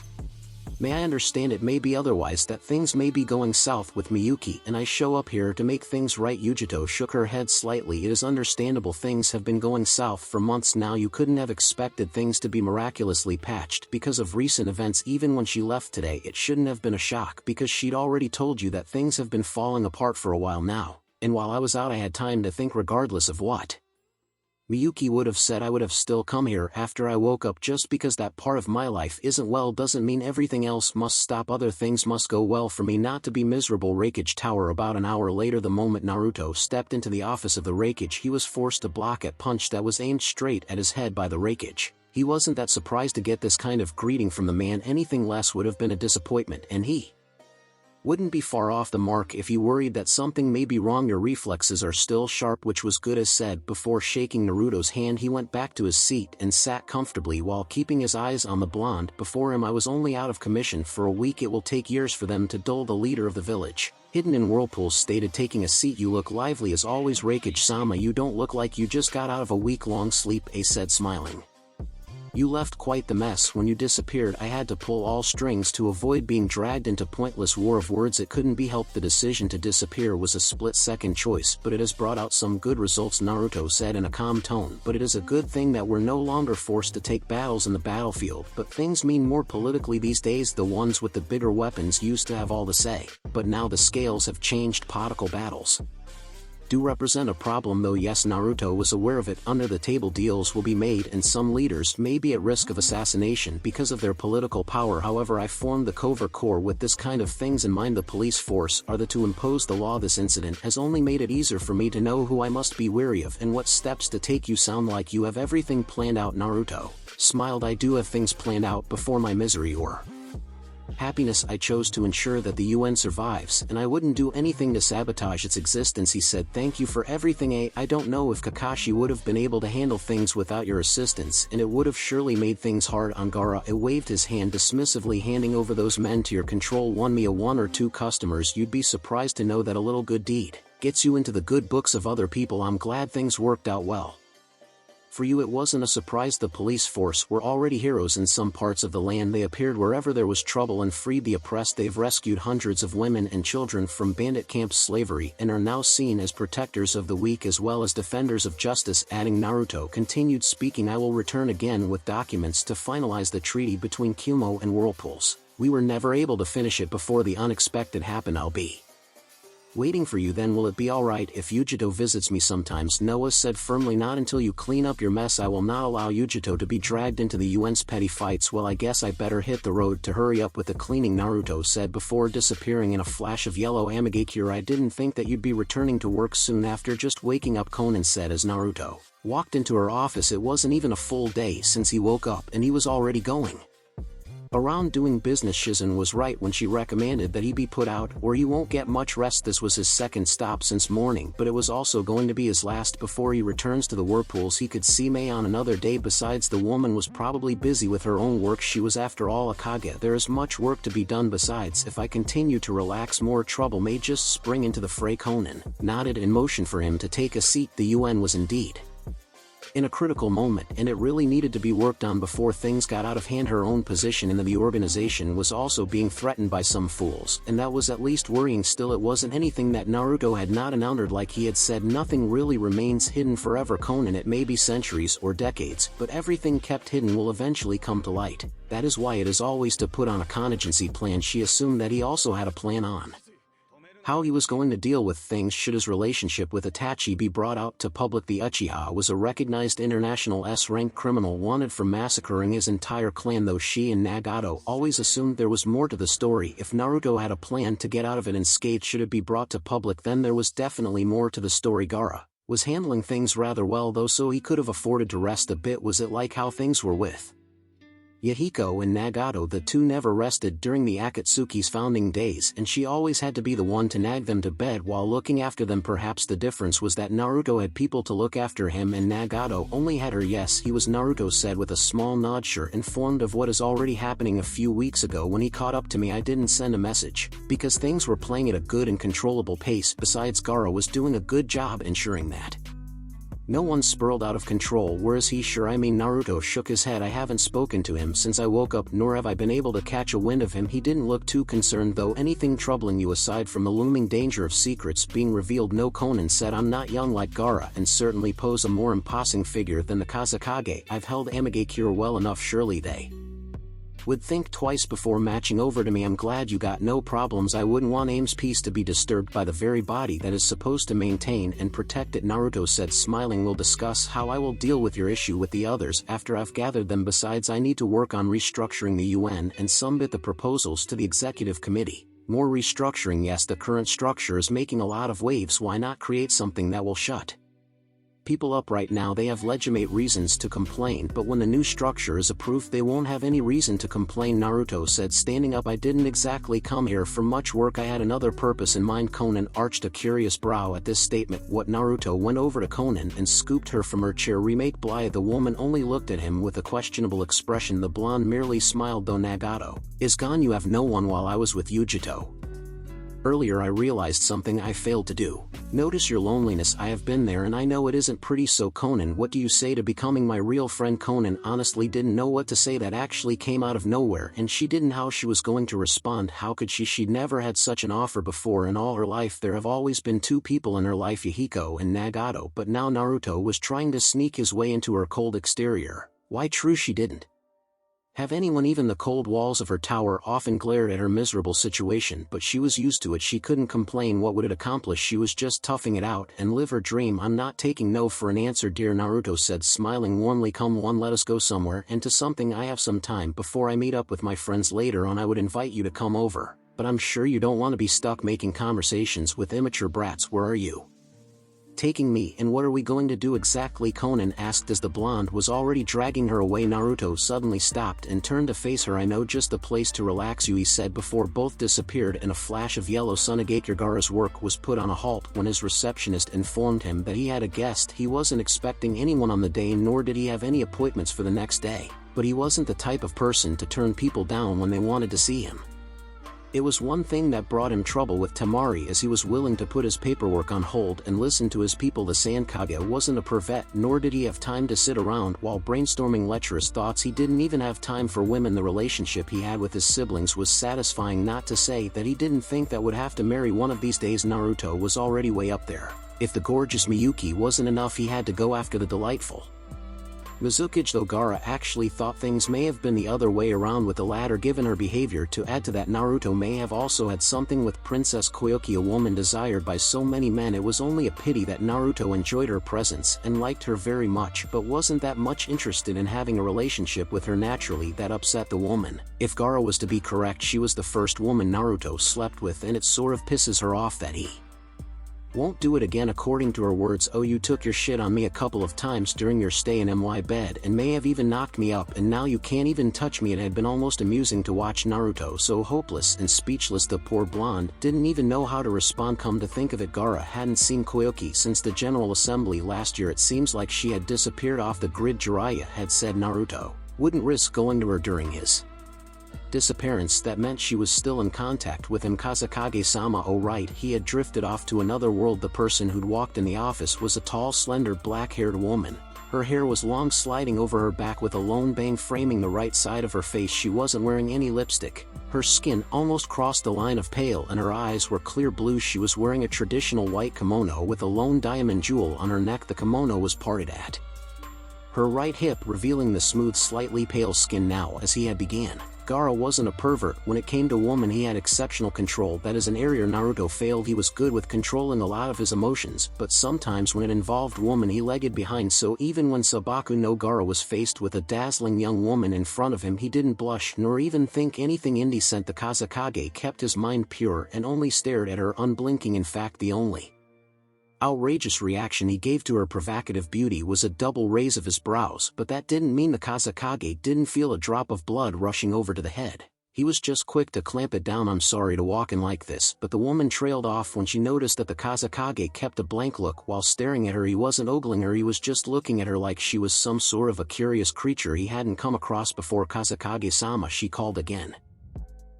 May I understand it may be otherwise, that things may be going south with Miyuki and I show up here to make things right. Yujito shook her head slightly. It is understandable. Things have been going south for months now. You couldn't have expected things to be miraculously patched because of recent events. Even when she left today it shouldn't have been a shock because she'd already told you that things have been falling apart for a while now, and while I was out I had time to think. Regardless of what Miyuki would have said, I would have still come here after I woke up. Just because that part of my life isn't well doesn't mean everything else must stop. Other things must go well for me not to be miserable. Raikage Tower. About an hour later, the moment Naruto stepped into the office of the Raikage, he was forced to block a punch that was aimed straight at his head by the Raikage. He wasn't that surprised to get this kind of greeting from the man. Anything less would have been a disappointment, and he wouldn't be far off the mark if you worried that something may be wrong. Your reflexes are still sharp, which was good, as said. Before shaking Naruto's hand he went back to his seat and sat comfortably while keeping his eyes on the blonde before him. I was only out of commission for a week. It will take years for them to dull the leader of the village. Hidden in whirlpools stated, taking a seat. You look lively as always, Raikage-sama. You don't look like you just got out of a week-long sleep, A said, smiling. You left quite the mess when you disappeared. I had to pull all strings to avoid being dragged into pointless war of words. It couldn't be helped. The decision to disappear was a split-second choice, but it has brought out some good results, Naruto said in a calm tone. But it is a good thing that we're no longer forced to take battles in the battlefield, but things mean more politically these days. The ones with the bigger weapons used to have all the say, but now the scales have changed. Political battles do represent a problem though. Yes, Naruto was aware of it. Under the table deals will be made and some leaders may be at risk of assassination because of their political power. However, I formed the covert corps with this kind of things in mind. The police force are the to impose the law. This incident has only made it easier for me to know who I must be wary of and what steps to take. You sound like you have everything planned out. Naruto smiled. I do have things planned out before my misery or happiness. I chose to ensure that the UN survives, and I wouldn't do anything to sabotage its existence, he said. Thank you for everything. I don't know if Kakashi would have been able to handle things without your assistance, and it would have surely made things hard on Gaara. It waved his hand dismissively, handing over those men to your control. One or two customers. You'd be surprised to know that a little good deed gets you into the good books of other people. I'm glad things worked out well for you. It wasn't a surprise. The police force were already heroes in some parts of the land. They appeared wherever there was trouble and freed the oppressed. They've rescued hundreds of women and children from bandit camp slavery and are now seen as protectors of the weak as well as defenders of justice. Adding, Naruto continued speaking, I will return again with documents to finalize the treaty between Kumo and Whirlpools. We were never able to finish it before the unexpected happened. I'll be waiting for you then. Will it be alright if Yujito visits me sometimes? Noah said firmly. Not until you clean up your mess. I will not allow Yujito to be dragged into the UN's petty fights. Well, I guess I better hit the road to hurry up with the cleaning, Naruto said before disappearing in a flash of yellow. Amigakure, I didn't think that you'd be returning to work soon after just waking up, Conan said as Naruto walked into her office. It wasn't even a full day since he woke up and he was already going around doing business. Shizen was right when she recommended that he be put out or you won't get much rest. This was his second stop since morning, but it was also going to be his last before he returns to the Whirlpools. He could see May on another day. Besides, the woman was probably busy with her own work. She was after all a Kage. There is much work to be done. Besides, if I continue to relax, more trouble may just spring into the fray. Conan nodded in motion for him to take a seat. The UN was indeed in a critical moment, and it really needed to be worked on before things got out of hand. Her own position in the organization was also being threatened by some fools, and that was at least worrying. Still, it wasn't anything that Naruto had not encountered. Like he had said, nothing really remains hidden forever, Conan. It may be centuries or decades, but everything kept hidden will eventually come to light. That is why it is always to put on a contingency plan. She assumed that he also had a plan on how he was going to deal with things should his relationship with Itachi be brought out to public. The Uchiha was a recognized international S-rank criminal wanted for massacring his entire clan, though she and Nagato always assumed there was more to the story. If Naruto had a plan to get out of it unscathed should it be brought to public, then there was definitely more to the story. Gaara was handling things rather well though, so he could have afforded to rest a bit. Was it like how things were with Yahiko and Nagato? The two never rested during the Akatsuki's founding days, and she always had to be the one to nag them to bed while looking after them. Perhaps the difference was that Naruto had people to look after him and Nagato only had her. Yes, he was, Naruto said with a small nod. Sure, informed of what is already happening. A few weeks ago when he caught up to me I didn't send a message, because things were playing at a good and controllable pace. Besides, Gaara was doing a good job ensuring that no one spiraled out of control. Where is he? Sure, I mean, Naruto shook his head. I haven't spoken to him since I woke up, nor have I been able to catch a wind of him. He didn't look too concerned though. Anything troubling you aside from the looming danger of secrets being revealed? No, Conan said. I'm not young like Gaara and certainly pose a more imposing figure than the Kazekage. I've held Amigakure well enough. Surely they would think twice before matching over to me. I'm glad you got no problems. I wouldn't want Aim's peace to be disturbed by the very body that is supposed to maintain and protect it, Naruto said, smiling. We'll discuss how I will deal with your issue with the others after I've gathered them. Besides, I need to work on restructuring the UN and submit the proposals to the executive committee. More restructuring? Yes, the current structure is making a lot of waves. Why not create something that will shut people up? Right now they have legitimate reasons to complain, but when the new structure is approved they won't have any reason to complain, Naruto said, standing up. I didn't exactly come here for much work. I had another purpose in mind. Conan arched a curious brow at this statement. What? Naruto went over to Conan and scooped her from her chair. Remake Bly. The woman only looked at him with a questionable expression. The blonde merely smiled. Though Nagato is gone, you have no one. While I was with Yujito earlier I realized something I failed to do. Notice your loneliness. I have been there and I know it isn't pretty. So Conan, what do you say to becoming my real friend? Conan honestly didn't know what to say. That actually came out of nowhere and she didn't know how she was going to respond. How could she? She'd never had such an offer before in all her life. There have always been two people in her life, Yahiko and Nagato, but now Naruto was trying to sneak his way into her cold exterior. Why, true, she didn't have anyone. Even the cold walls of her tower often glared at her miserable situation, but she was used to it. She couldn't complain. What would it accomplish? She was just toughing it out and live her dream. I'm not taking no for an answer, dear, Naruto said, smiling warmly. Come on, let us go somewhere and to something. I have some time before I meet up with my friends later on. I would invite you to come over, but I'm sure you don't want to be stuck making conversations with immature brats. Where are you taking me, and what are we going to do exactly? Conan asked as the blonde was already dragging her away. Naruto suddenly stopped and turned to face her. I know just the place to relax you, he said before both disappeared in a flash of yellow sun. Gaara's work was put on a halt when his receptionist informed him that he had a guest. He wasn't expecting anyone on the day, nor did he have any appointments for the next day, but he wasn't the type of person to turn people down when they wanted to see him. It was one thing that brought him trouble with Temari, as he was willing to put his paperwork on hold and listen to his people. The Sankage wasn't a pervert, nor did he have time to sit around while brainstorming lecherous thoughts. He didn't even have time for women. The relationship he had with his siblings was satisfying, not to say that he didn't think that would have to marry one of these days. Naruto was already way up there. If the gorgeous Miyuki wasn't enough, he had to go after the delightful Mizukage, though Gaara actually thought things may have been the other way around with the latter. Given her behavior, to add to that, Naruto may have also had something with Princess Koyuki, a woman desired by so many men. It was only a pity that Naruto enjoyed her presence and liked her very much, but wasn't that much interested in having a relationship with her. Naturally, that upset the woman. If Gaara was to be correct, she was the first woman Naruto slept with, and it sort of pisses her off that he won't do it again. According to her words, oh, you took your shit on me a couple of times during your stay in my bed and may have even knocked me up, and now you can't even touch me. It had been almost amusing to watch Naruto so hopeless and speechless. The poor blonde didn't even know how to respond. Come to think of it, Gaara hadn't seen Koyuki since the General Assembly last year. It seems like she had disappeared off the grid. Jiraiya had said Naruto wouldn't risk going to her during his disappearance that meant she was still in contact with him. Kazekage-sama, oh right, he had drifted off to another world. The person who'd walked in the office was a tall, slender, black-haired woman. Her hair was long, sliding over her back with a lone bang framing the right side of her face. She wasn't wearing any lipstick. Her skin almost crossed the line of pale and her eyes were clear blue. She was wearing a traditional white kimono with a lone diamond jewel on her neck. The kimono was parted at her right hip, revealing the smooth, slightly pale skin. Now, as he had began, Gaara wasn't a pervert. When it came to women, he had exceptional control. That is an area Naruto failed. He was good with controlling a lot of his emotions, but sometimes when it involved woman he lagged behind. So even when Sabaku no Gaara was faced with a dazzling young woman in front of him, he didn't blush nor even think anything indecent. The Kazekage kept his mind pure and only stared at her unblinking. In fact, the only outrageous reaction he gave to her provocative beauty was a double raise of his brows, but that didn't mean the Kazekage didn't feel a drop of blood rushing over to the head. He was just quick to clamp it down. I'm sorry to walk in like this, but the woman trailed off when she noticed that the Kazekage kept a blank look while staring at her. He wasn't ogling her, he was just looking at her like she was some sort of a curious creature he hadn't come across before. Kazekage-sama, she called again.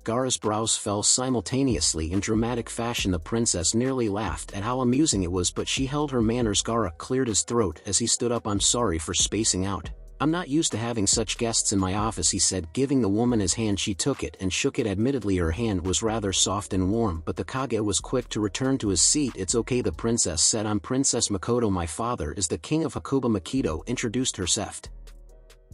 Gaara's brows fell simultaneously in dramatic fashion. The princess nearly laughed at how amusing it was, but she held her manners. Gaara cleared his throat as he stood up. I'm sorry for spacing out. I'm not used to having such guests in my office, he said, giving the woman his hand. She took it and shook it. Admittedly, her hand was rather soft and warm, but the Kage was quick to return to his seat. It's okay, the princess said. I'm Princess Makoto. My father is the king of Hakuba. Makito introduced herself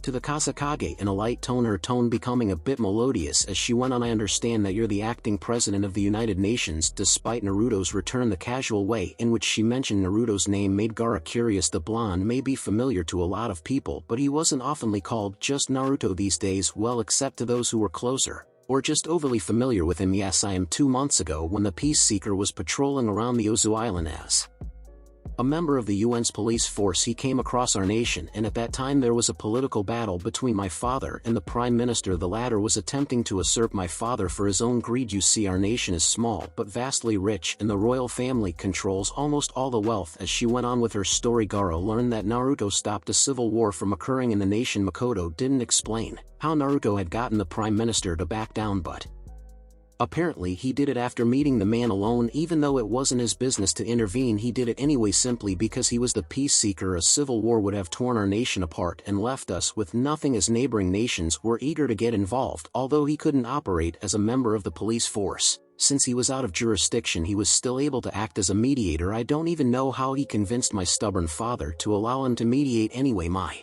to the Kazekage in a light tone, her tone becoming a bit melodious as she went on. I understand that you're the acting president of the United Nations. Despite Naruto's return, the casual way in which she mentioned Naruto's name made Gaara curious. The blonde may be familiar to a lot of people, but he wasn't oftenly called just Naruto these days, well, except to those who were closer or just overly familiar with him. Yes, I am. 2 months ago, when the Peace Seeker was patrolling around the Ozu Island as a member of the UN's police force, he came across our nation, and at that time there was a political battle between my father and the prime minister. The latter was attempting to usurp my father for his own greed. You see, our nation is small but vastly rich, and the royal family controls almost all the wealth. As she went on with her story, Gaara learned that Naruto stopped a civil war from occurring in the nation. Makoto didn't explain how Naruto had gotten the prime minister to back down, but apparently he did it after meeting the man alone. Even though it wasn't his business to intervene, he did it anyway, simply because he was the peace seeker. A civil war would have torn our nation apart and left us with nothing, as neighboring nations were eager to get involved. Although he couldn't operate as a member of the police force, since he was out of jurisdiction, he was still able to act as a mediator. I don't even know how he convinced my stubborn father to allow him to mediate anyway. My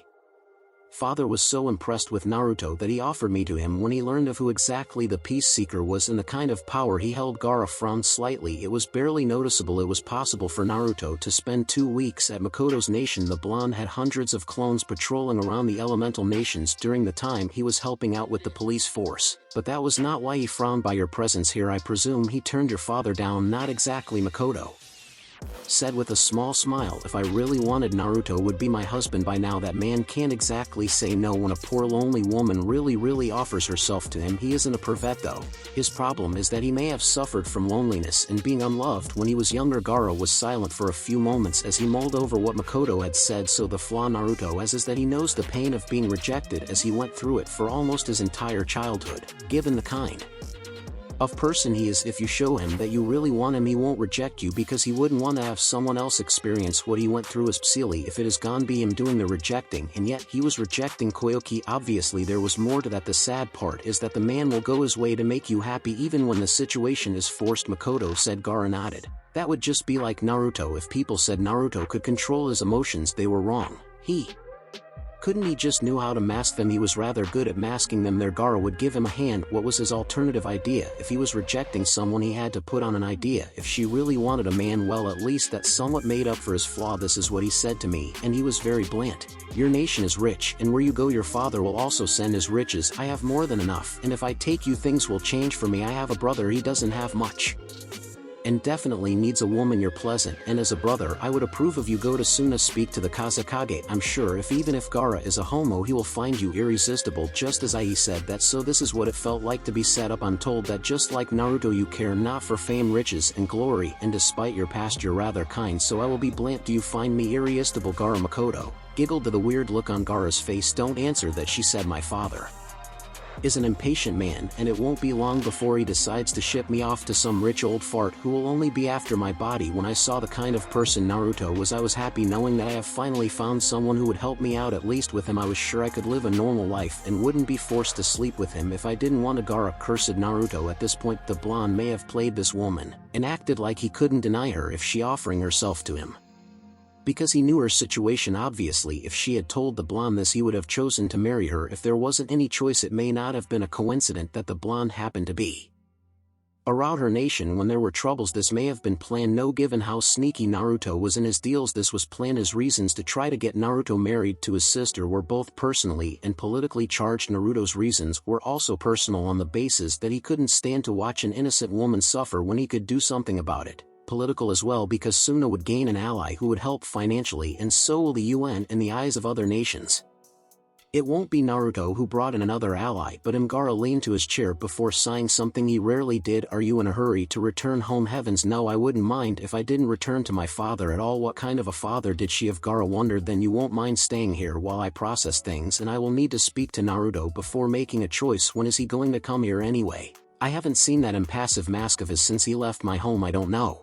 father was so impressed with Naruto that he offered me to him when he learned of who exactly the Peace Seeker was and the kind of power he held. Gaara frowned slightly. It was barely noticeable. It was possible for Naruto to spend 2 weeks at Makoto's nation. The blonde had hundreds of clones patrolling around the elemental nations during the time he was helping out with the police force, but that was not why he frowned. By your presence here, I presume he turned your father down? Not exactly, Makoto said with a small smile. If I really wanted, Naruto would be my husband by now. That man can't exactly say no when a poor lonely woman really offers herself to him. He isn't a pervert though. His problem is that he may have suffered from loneliness and being unloved when he was younger. Gaara was silent for a few moments as he mulled over what Makoto had said. So the flaw Naruto has is that he knows the pain of being rejected, as he went through it for almost his entire childhood. Given the kind of person he is, if you show him that you really want him, he won't reject you because he wouldn't want to have someone else experience what he went through. As silly if it is gone be him doing the rejecting, and yet he was rejecting Koyoki. Obviously there was more to that. The sad part is that the man will go his way to make you happy even when the situation is forced, Makoto said. Gaara nodded. That would just be like Naruto. If people said Naruto could control his emotions, they were wrong. He couldn't. He just knew how to mask them. He was rather good at masking them. There, Gaara would give him a hand. What was his alternative idea? If he was rejecting someone, he had to put on an idea. If she really wanted a man, well, at least that somewhat made up for his flaw. This is what he said to me, and he was very blunt. Your nation is rich, and where you go your father will also send his riches. I have more than enough, and if I take you, things will change for me. I have a brother, he doesn't have much and definitely needs a woman. You're pleasant, and as a brother I would approve of you. Go to Suna, speak to the Kazekage. I'm sure even if Gaara is a homo, he will find you irresistible, just as I said that. So this is what it felt like to be set up. I'm told that just like Naruto you care not for fame, riches, and glory, and despite your past you're rather kind, so I will be blunt. Do you find me irresistible? Gaara Makoto giggled to the weird look on Gaara's face. Don't answer that, she said. My father is an impatient man, and it won't be long before he decides to ship me off to some rich old fart who will only be after my body. When I saw the kind of person Naruto was, I was happy knowing that I have finally found someone who would help me out. At least with him I was sure I could live a normal life and wouldn't be forced to sleep with him if I didn't want to. Gaara cursed Naruto. At this point the blonde may have played this woman, and acted like he couldn't deny her if she offering herself to him. Because he knew her situation. Obviously if she had told the blonde this, he would have chosen to marry her. If there wasn't any choice, it may not have been a coincidence that the blonde happened to be around her nation when there were troubles. This may have been planned. No, given how sneaky Naruto was in his deals, this was planned. His reasons to try to get Naruto married to his sister were both personally and politically charged. Naruto's reasons were also personal, on the basis that he couldn't stand to watch an innocent woman suffer when he could do something about it. Political as well, because Suna would gain an ally who would help financially, and so will the UN in the eyes of other nations. It won't be Naruto who brought in another ally, but him. Gaara leaned to his chair before sighing, something he rarely did. Are you in a hurry to return home? Heavens no, I wouldn't mind if I didn't return to my father at all. What kind of a father did she have? Gaara wondered. Then you won't mind staying here while I process things, and I will need to speak to Naruto before making a choice. When is he going to come here anyway? I haven't seen that impassive mask of his since he left my home. I don't know.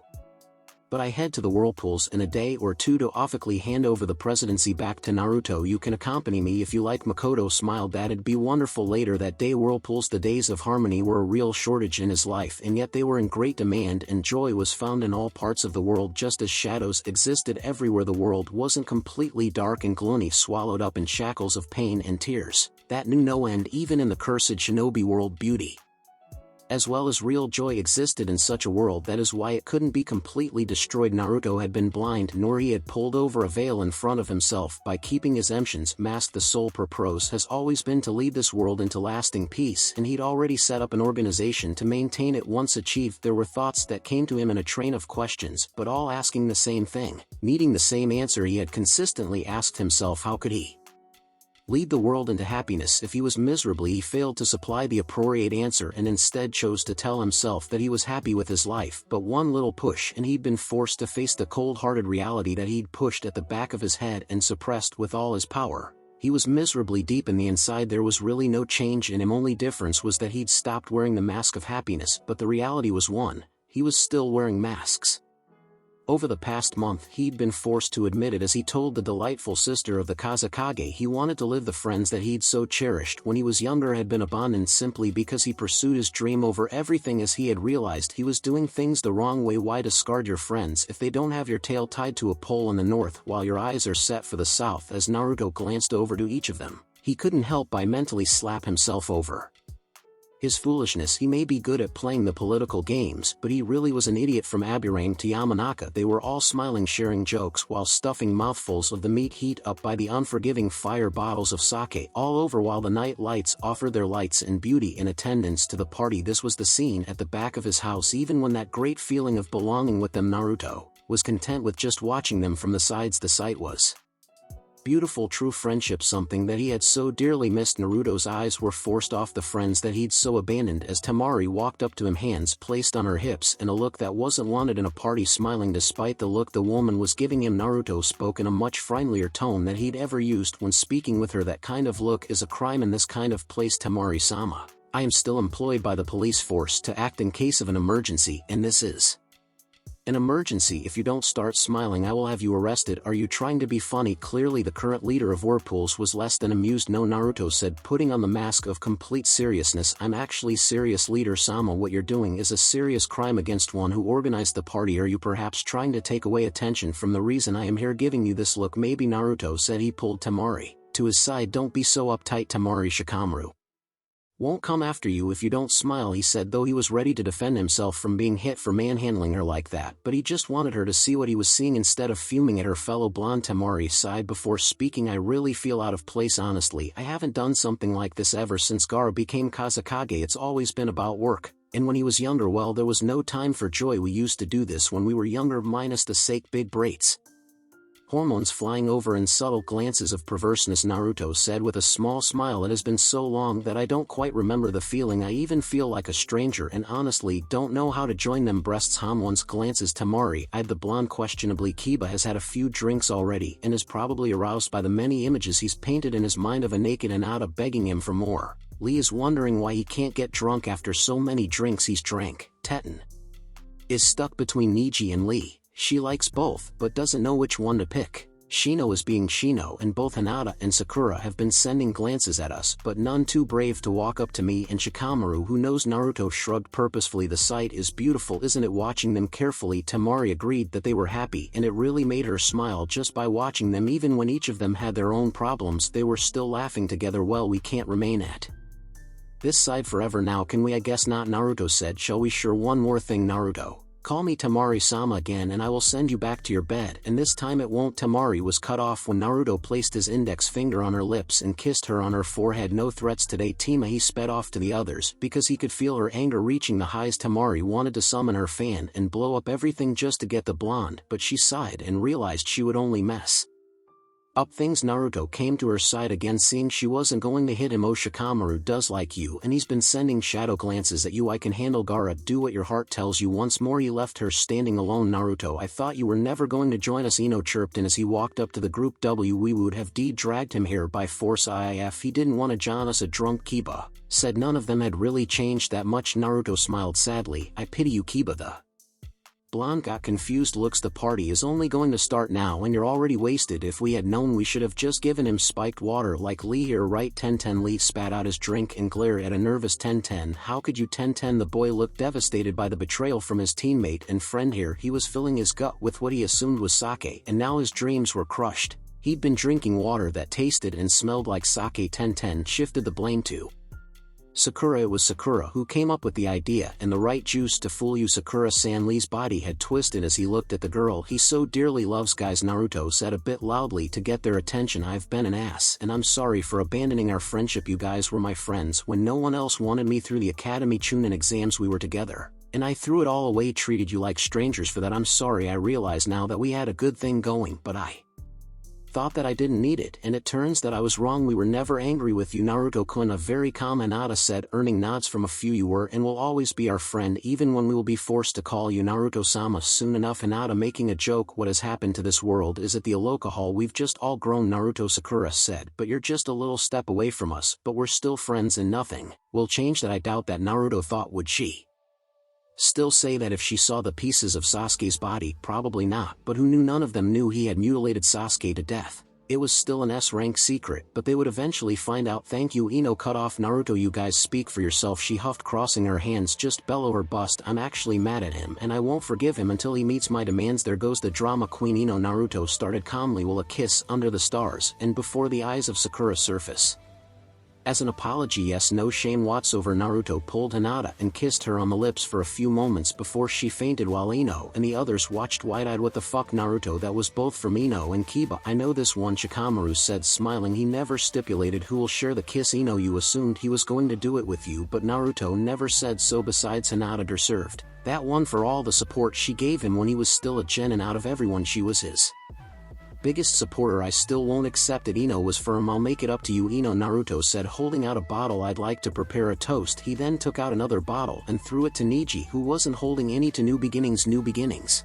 But I head to the whirlpools in a day or two to officially hand over the presidency back to Naruto. You can accompany me if you like. Makoto smiled. That'd be wonderful. Later that day, whirlpools, the days of harmony, were a real shortage in his life, and yet they were in great demand, and joy was found in all parts of the world, just as shadows existed everywhere. The world wasn't completely dark and gloomy, swallowed up in shackles of pain and tears that knew no end. Even in the cursed shinobi world, beauty as well as real joy existed in such a world. That is why it couldn't be completely destroyed. Naruto had been blind, nor he had pulled over a veil in front of himself by keeping his emotions masked. The sole purpose has always been to lead this world into lasting peace, and he'd already set up an organization to maintain it. Once achieved, there were thoughts that came to him in a train of questions, but all asking the same thing, needing the same answer. He had consistently asked himself, how could he lead the world into happiness if he was miserably? He failed to supply the appropriate answer, and instead chose to tell himself that he was happy with his life. But one little push and he'd been forced to face the cold-hearted reality that he'd pushed at the back of his head and suppressed with all his power. He was miserably deep in the inside. There was really no change in him. Only difference was that he'd stopped wearing the mask of happiness, but the reality was one: he was still wearing masks. Over the past month he'd been forced to admit it, as he told the delightful sister of the Kazekage he wanted to live. The friends that he'd so cherished when he was younger had been abandoned simply because he pursued his dream over everything, as he had realized he was doing things the wrong way. Why discard your friends if they don't have your tail tied to a pole in the north while your eyes are set for the south? As Naruto glanced over to each of them, he couldn't help but mentally slap himself over his foolishness. He may be good at playing the political games, but he really was an idiot. From Aburang to Yamanaka, they were all smiling, sharing jokes while stuffing mouthfuls of the meat heat up by the unforgiving fire bottles of sake all over, while the night lights offered their lights and beauty in attendance to the party. This was the scene at the back of his house. Even when that great feeling of belonging with them, Naruto was content with just watching them from the sides. The sight was beautiful, true friendship, something that he had so dearly missed. Naruto's eyes were forced off the friends that he'd so abandoned as Temari walked up to him, hands placed on her hips and a look that wasn't wanted in a party, smiling despite the look the woman was giving him. Naruto spoke in a much friendlier tone than he'd ever used when speaking with her. That kind of look is a crime in this kind of place. Temari-sama, I am still employed by the police force to act in case of an emergency, and this is an emergency. If you don't start smiling, I will have you arrested. Are you trying to be funny? Clearly the current leader of Whirlpools was less than amused. No, Naruto said, putting on the mask of complete seriousness. I'm actually serious, Leader-sama. What you're doing is a serious crime against one who organized the party. Are you perhaps trying to take away attention from the reason I am here giving you this look? Maybe, Naruto said. He pulled Temari to his side. Don't be so uptight, Temari. Shikamaru won't come after you if you don't smile, he said, though he was ready to defend himself from being hit for manhandling her like that, but he just wanted her to see what he was seeing instead of fuming at her fellow blonde. Temari sighed before speaking. I really feel out of place, honestly. I haven't done something like this ever since Gaara became Kazekage. It's always been about work, and when he was younger, well, there was no time for joy. We used to do this when we were younger, minus the sake big braids. Hormones flying over and subtle glances of perverseness, Naruto said with a small smile. It has been so long that I don't quite remember the feeling. I even feel like a stranger and honestly don't know how to join them breasts. Hormones glances. Temari eyed the blonde questionably. Kiba has had a few drinks already and is probably aroused by the many images he's painted in his mind of a naked Hinata begging him for more. Lee is wondering why he can't get drunk after so many drinks he's drank. Tetten is stuck between Neji and Lee. She likes both, but doesn't know which one to pick. Shino is being Shino, and both Hinata and Sakura have been sending glances at us, but none too brave to walk up to me and Shikamaru, who knows Naruto, shrugged purposefully. The sight is beautiful, isn't it? Watching them carefully, Temari agreed that they were happy, and it really made her smile just by watching them. Even when each of them had their own problems, they were still laughing together. Well, we can't remain at this side forever now, can we? I guess not, Naruto said. Shall we? Sure. One more thing, Naruto. Call me Temari-sama again and I will send you back to your bed, and this time it won't. Temari was cut off when Naruto placed his index finger on her lips and kissed her on her forehead. No threats today, Tima. He sped off to the others because he could feel her anger reaching the highs. Temari wanted to summon her fan and blow up everything just to get the blonde, but she sighed and realized she would only mess up things. Naruto came to her side again, seeing she wasn't going to hit him. Oh, Shikamaru does like you and he's been sending shadow glances at you. I can handle Gaara. Do what your heart tells you. Once more he left her standing alone. Naruto, I thought you were never going to join us, Ino chirped in as he walked up to the group. We would have dragged him here by force. If he didn't want to join us. A drunk Kiba said. None of them had really changed that much. Naruto smiled sadly. I pity you, Kiba. The blonde got confused looks. The party is only going to start now and you're already wasted. If we had known, we should have just given him spiked water like Lee here, right? Tenten. Lee spat out his drink and glared at a nervous Tenten. How could you, Tenten? The boy looked devastated by the betrayal from his teammate and friend here. He was filling his gut with what he assumed was sake, and now his dreams were crushed. He'd been drinking water that tasted and smelled like sake. Tenten shifted the blame to Sakura. It was Sakura who came up with the idea and the right juice to fool you, Sakura-san. Lee's body had twisted as he looked at the girl he so dearly loves. Guys, Naruto said a bit loudly to get their attention. I've been an ass and I'm sorry for abandoning our friendship. You guys were my friends when no one else wanted me. Through the academy Chunin exams we were together, and I threw it all away, treated you like strangers. For that I'm sorry. I realize now that we had a good thing going, but I thought that I didn't need it, and it turns that I was wrong. We were never angry with you, Naruto-kun. A very calm Hinata said, earning nods from a few. You were and will always be our friend, even when we will be forced to call you Naruto-sama soon enough. Hinata making a joke. What has happened to this world is at the Aloka Hall. We've just all grown, Naruto. Sakura said, but you're just a little step away from us, but we're still friends and nothing will change that. I doubt that, Naruto thought. Would she still say that if she saw the pieces of Sasuke's body? Probably not, but who knew? None of them knew he had mutilated Sasuke to death. It was still an S-rank secret, but they would eventually find out. Thank you, Ino. Cut off Naruto. You guys speak for yourself, she huffed, crossing her hands. Just bellow or bust. I'm actually mad at him and I won't forgive him until he meets my demands. There goes the drama queen, Ino. Naruto started calmly. Will a kiss under the stars and before the eyes of Sakura surface as an apology? Yes, no shame whatsoever. Naruto pulled Hinata and kissed her on the lips for a few moments before she fainted, while Ino and the others watched wide-eyed. What the fuck, Naruto? That was both from Ino and Kiba. I know this one, Shikamaru said, smiling. He never stipulated who will share the kiss. Ino, you assumed he was going to do it with you, but Naruto never said so. Besides, Hinata deserved that one for all the support she gave him when he was still a genin. Out of everyone, she was his biggest supporter. I still won't accept it. Ino was firm. I'll make it up to you, Ino, Naruto said, holding out a bottle. I'd like to prepare a toast. He then took out another bottle and threw it to Neji, who wasn't holding any. To new beginnings, new beginnings.